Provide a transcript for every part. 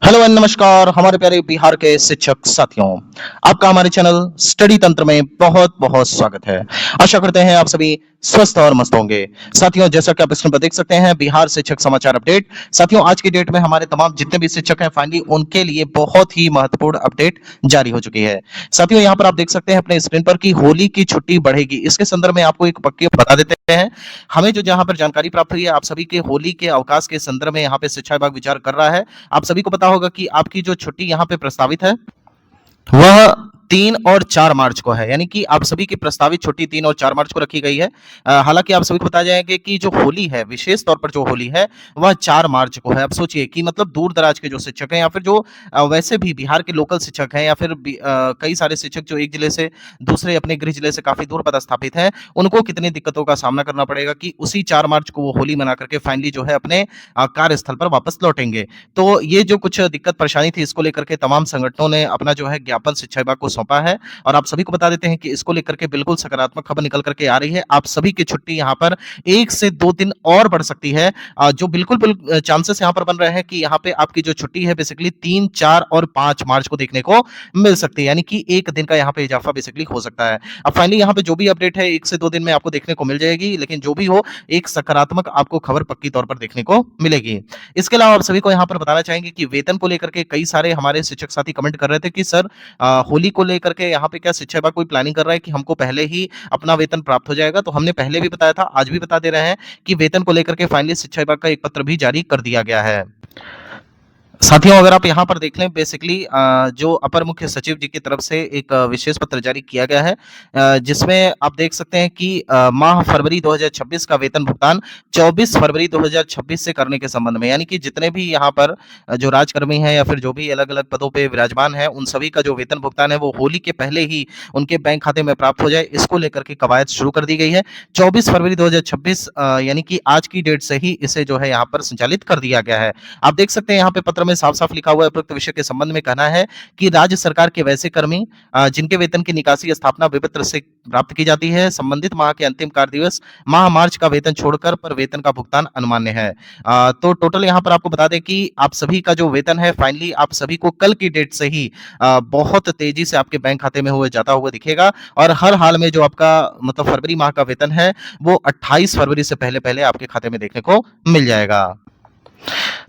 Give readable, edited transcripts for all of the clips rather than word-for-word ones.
Hello and नमस्कार हमारे प्यारे बिहार के शिक्षक साथियों। आपका हमारे चैनल स्टडी तंत्र में बहुत बहुत स्वागत है। आशा करते हैं आप सभी स्वस्थ और मस्त होंगे। साथियों, जैसा कि आप स्क्रीन पर देख सकते हैं, बिहार शिक्षक समाचार अपडेट। साथियों, आज की डेट में हमारे तमाम जितने भी शिक्षक हैं फाइनली उनके लिए बहुत ही महत्वपूर्ण अपडेट जारी हो चुकी है। साथियों, यहाँ पर आप देख सकते हैं अपने स्क्रीन पर कि होली की छुट्टी बढ़ेगी। इसके संदर्भ में आपको एक पक्की बता देते हैं। हमें जो जहां पर जानकारी प्राप्त हुई है, आप सभी के होली के अवकाश के संदर्भ में यहाँ पे शिक्षा विभाग विचार कर रहा है। आप सभी को पता होगा कि आपकी जो छुट्टी यहाँ पे प्रस्तावित है वह 3 और 4 मार्च को है, यानी कि आप सभी की प्रस्तावित छुट्टी 3 और 4 मार्च को रखी गई है। हालांकि आप सभी को बताया जाएगा कि जो होली है, विशेष तौर पर जो होली है वह 4 मार्च को है। अब सोचिए कि मतलब दूर दराज के जो शिक्षक हैं या फिर जो वैसे भी बिहार के लोकल शिक्षक हैं या फिर कई सारे शिक्षक जो एक जिले से दूसरे अपने गृह जिले से काफी दूर पदस्थापित हैं, उनको कितनी दिक्कतों का सामना करना पड़ेगा कि उसी 4 मार्च को वो होली मना करके फाइनली जो है अपने कार्यस्थल पर वापस लौटेंगे। तो ये जो कुछ दिक्कत परेशानी थी, इसको लेकर के तमाम संगठनों ने अपना जो है ज्ञापन शिक्षा विभाग को सौंपा है। और आप सभी को बता देते हैं कि इसको लेकर के बिल्कुल सकारात्मक खबर निकल करके आ रही है। आप सभी की छुट्टी यहाँ पर 1 से 2 दिन और बढ़ सकती है। जो बिल्कुल चांसेस यहाँ पर बन रहे हैं कि यहाँ पे आपकी जो छुट्टी है बेसिकली 3, 4 और 5 मार्च को देखने को मिल सकती है, यानी कि 1 दिन का यहाँ पे इजाफा बेसिकली हो सकता है। अब फाइनली यहाँ पे जो भी अपडेट है 1 से 2 दिन में आपको देखने को मिल जाएगी, लेकिन जो भी हो एक सकारात्मक आपको खबर पक्की तौर पर देखने को मिलेगी। इसके अलावा आप सभी को यहाँ पर बताना चाहेंगे कि वेतन को लेकर के कई सारे हमारे शिक्षक साथी कमेंट कर रहे थे कि सर होली को लेकर के यहाँ पे क्या शिक्षा विभाग कोई प्लानिंग कर रहा है कि हमको पहले ही अपना वेतन प्राप्त हो जाएगा। तो हमने पहले भी बताया था, आज भी बता दे रहे हैं कि वेतन को लेकर के फाइनली शिक्षा विभाग का एक पत्र भी जारी कर दिया गया है। साथियों, अगर आप यहाँ पर देख लें बेसिकली जो अपर मुख्य सचिव जी की तरफ से एक विशेष पत्र जारी किया गया है, जिसमें आप देख सकते हैं कि माह फरवरी 2026 का वेतन भुगतान 24 फरवरी 2026 से करने के संबंध में, यानी कि जितने भी यहाँ पर जो राजकर्मी हैं या फिर जो भी अलग अलग पदों पे विराजमान है, उन सभी का जो वेतन भुगतान है वो होली के पहले ही उनके बैंक खाते में प्राप्त हो जाए, इसको लेकर के कवायद शुरू कर दी गई है। 24 फरवरी 2026 यानी कि आज की डेट से ही इसे जो है यहाँ पर संचालित कर दिया गया है। आप देख सकते हैं यहाँ पे पत्र में साफ-साफ लिखा हुआ है, उपरोक्त विषय के संबंध में कहना है कि राज्य सरकार के वैसे कर्मी जिनके वेतन की निकासी स्थापना विपत्र से प्राप्त की जाती है, संबंधित माह के अंतिम कार्य दिवस माह मार्च का वेतन छोड़कर पर वेतन का भुगतान अनुमान्य है। तो टोटल यहाँ पर आपको बता दें कि आप सभी का जो वेतन है फाइनली आप सभी को कल की डेट से ही बहुत तेजी से आपके बैंक खाते में हुए जाता हुआ दिखेगा। और हर हाल में जो आपका मतलब फरवरी माह का वेतन है वो 28 फरवरी से पहले-पहले आपके खाते में देखने को मिल जाएगा।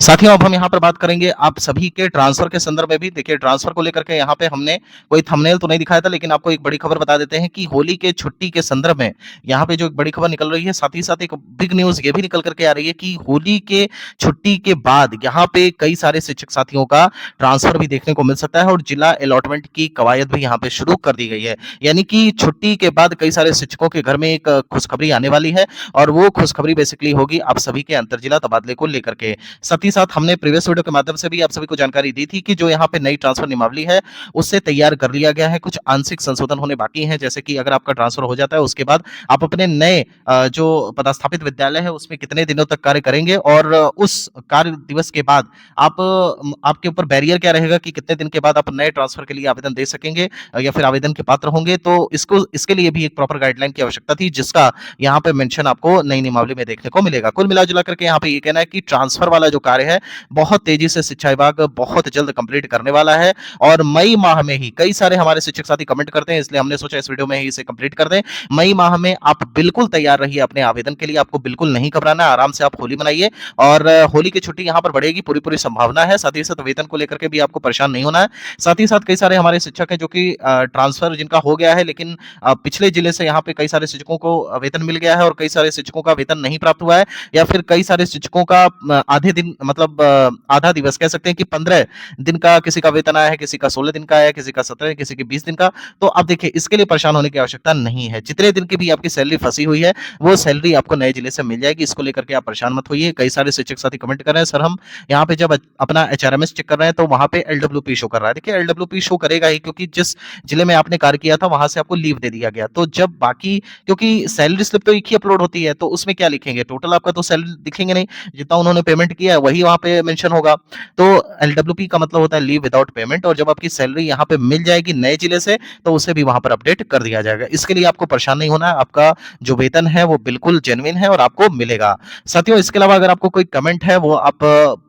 साथियों, अब हम यहाँ पर बात करेंगे आप सभी के ट्रांसफर के संदर्भ में भी। देखिए, ट्रांसफर को लेकर के यहाँ पे हमने कोई थंबनेल तो नहीं दिखाया था, लेकिन आपको एक बड़ी खबर बता देते हैं कि होली के छुट्टी के संदर्भ में यहाँ पे जो एक बड़ी खबर निकल रही है, साथ ही साथ एक बिग न्यूज ये भी निकल करके आ रही है कि होली के छुट्टी के बाद यहाँ पे कई सारे शिक्षक साथियों का ट्रांसफर भी देखने को मिल सकता है और जिला अलॉटमेंट की कवायद भी यहाँ पे शुरू कर दी गई है। यानी कि छुट्टी के बाद कई सारे शिक्षकों के घर में एक खुशखबरी आने वाली है और वो खुशखबरी बेसिकली होगी आप सभी के अंतर जिला तबादले को लेकर के। साथ ही साथ हमने प्रीवियस वीडियो के माध्यम से भी आप सभी को जानकारी दी थी कि जो यहाँ पे नई ट्रांसफर नियमावली है उससे तैयार कर लिया गया है। कुछ आंशिक संशोधन होने बाकी हैं, जैसे कि अगर आपका ट्रांसफर हो जाता है उसके बाद आप अपने नए जो पदस्थापित विद्यालय है उसमें कितने दिनों तक कार्य करेंगे और उस कार्य दिवस के बाद आप आपके ऊपर बैरियर क्या रहेगा कि कितने दिन के बाद आप नए ट्रांसफर के लिए आवेदन दे सकेंगे या फिर आवेदन के पात्र होंगे। तो इसको इसके लिए भी एक प्रॉपर गाइडलाइन की आवश्यकता थी, जिसका यहाँ पे मेंशन आपको नई नियमावली में देखने को मिलेगा। कुल मिला जुला करके यहाँ पे ये कहना है कि ट्रांसफर वाला जो कार्य है बहुत तेजी से शिक्षा विभाग बहुत जल्द कंप्लीट करने वाला है और मई माह में ही कई सारे हमारे शिक्षक साथी कमेंट करते हैं, इसलिए हमने सोचा इस वीडियो में ही इसे कंप्लीट कर दें। मई माह में आप बिल्कुल तैयार रहिए अपने आवेदन के लिए, आपको बिल्कुल नहीं घबराना, आराम से आप होली मनाइए और होली की छुट्टी यहाँ पर बढ़ेगी, पूरी पूरी संभावना है। साथ ही साथ वेतन को लेकर के भी आपको परेशान नहीं होना है। साथ ही साथ कई सारे हमारे शिक्षक हैं जो कि ट्रांसफर जिनका हो गया है, लेकिन पिछले जिले से यहाँ पे कई सारे शिक्षकों को वेतन मिल गया है और कई सारे शिक्षकों का वेतन नहीं प्राप्त हुआ है, या फिर कई सारे शिक्षकों का आधे दिन मतलब आधा दिवस कह सकते हैं कि 15 दिन का किसी का वेतन आया है, किसी का 16 दिन का आया है, किसी का 17, किसी की 20 दिन का। तो आप देखिए, इसके लिए परेशान होने की आवश्यकता नहीं है। जितने दिन की भी आपकी सैलरी फंसी हुई है वो सैलरी आपको नए जिले से मिल जाएगी, इसको लेकर के आप परेशान मत होइए। कई सारे शिक्षक साथी कमेंट कर रहे हैं, सर हम यहाँ पे जब अपना एचआरएमएस चेक कर रहे हैं तो वहां पे एलडब्ल्यूपी शो कर रहा है। देखिए, एलडब्ल्यूपी शो करेगा ही, क्योंकि जिस जिले में आपने कार्य किया था वहां से आपको लीव दे दिया गया। तो जब बाकी, क्योंकि सैलरी स्लिप तो एक ही अपलोड होती है, तो उसमें क्या लिखेंगे, टोटल आपका तो सैलरी दिखेंगे नहीं, जितना उन्होंने पेमेंट किया है वही वहाँ पे मेंशन होगा। तो एलडब्ल्यूपी का मतलब होता है लीव विदाउट पेमेंट, और जब आपकी सैलरी यहाँ पे मिल जाएगी नए जिले से तो उसे भी वहाँ पर अपडेट कर दिया जाएगा। इसके लिए आपको परेशान नहीं होना है, आपका जो वेतन है वो बिल्कुल जेन्युइन है और आपको मिलेगा। साथियों, इसके अलावा अगर आपको कोई कमेंट है वो आप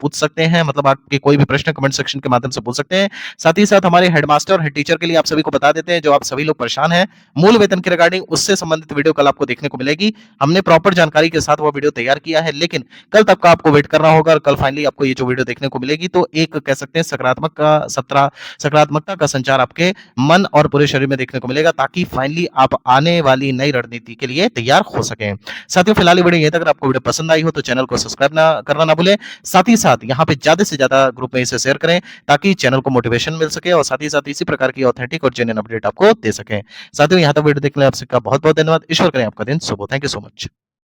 पूछ सकते हैं, मतलब आपके कोई भी प्रश्न कमेंट सेक्शन के माध्यम से पूछ सकते हैं। साथ ही साथ हमारे हेडमास्टर और हेड टीचर के लिए आप सभी को बता देते हैं, जो आप सभी लोग परेशान हैं मूल वेतन के रिगार्डिंग, उससे संबंधित वीडियो कल आपको देखने को मिलेगी। हमने प्रॉपर जानकारी के साथ वो वीडियो तैयार किया है, लेकिन कल तक का आपको वेट करना होगा और कल फाइनली आपको ये जो वीडियो देखने को मिलेगी तो एक कह सकते हैं सकारात्मकता का संचार आपके मन और पूरे शरीर में देखने को मिलेगा, ताकि फाइनली आप आने वाली नई रणनीति के लिए तैयार हो सके। साथियों, फिलहाल ये वीडियो यहीं तक। अगर आपको वीडियो पसंद आई हो तो चैनल को सब्सक्राइब ना करना ना भूलें। साथ ही साथ यहाँ पे ज्यादा से ज्यादा ग्रुप में इसे शेयर करें, ताकि चैनल को मोटिवेशन मिल सके और साथ ही साथ इसी प्रकार की ऑथेंटिक और जेन्युइन अपडेट आपको दे सकें। साथियों, यहाँ तक वीडियो देखने आपसे का बहुत बहुत धन्यवाद। ईश्वर करें आपका दिन शुभ हो। Thank you so much.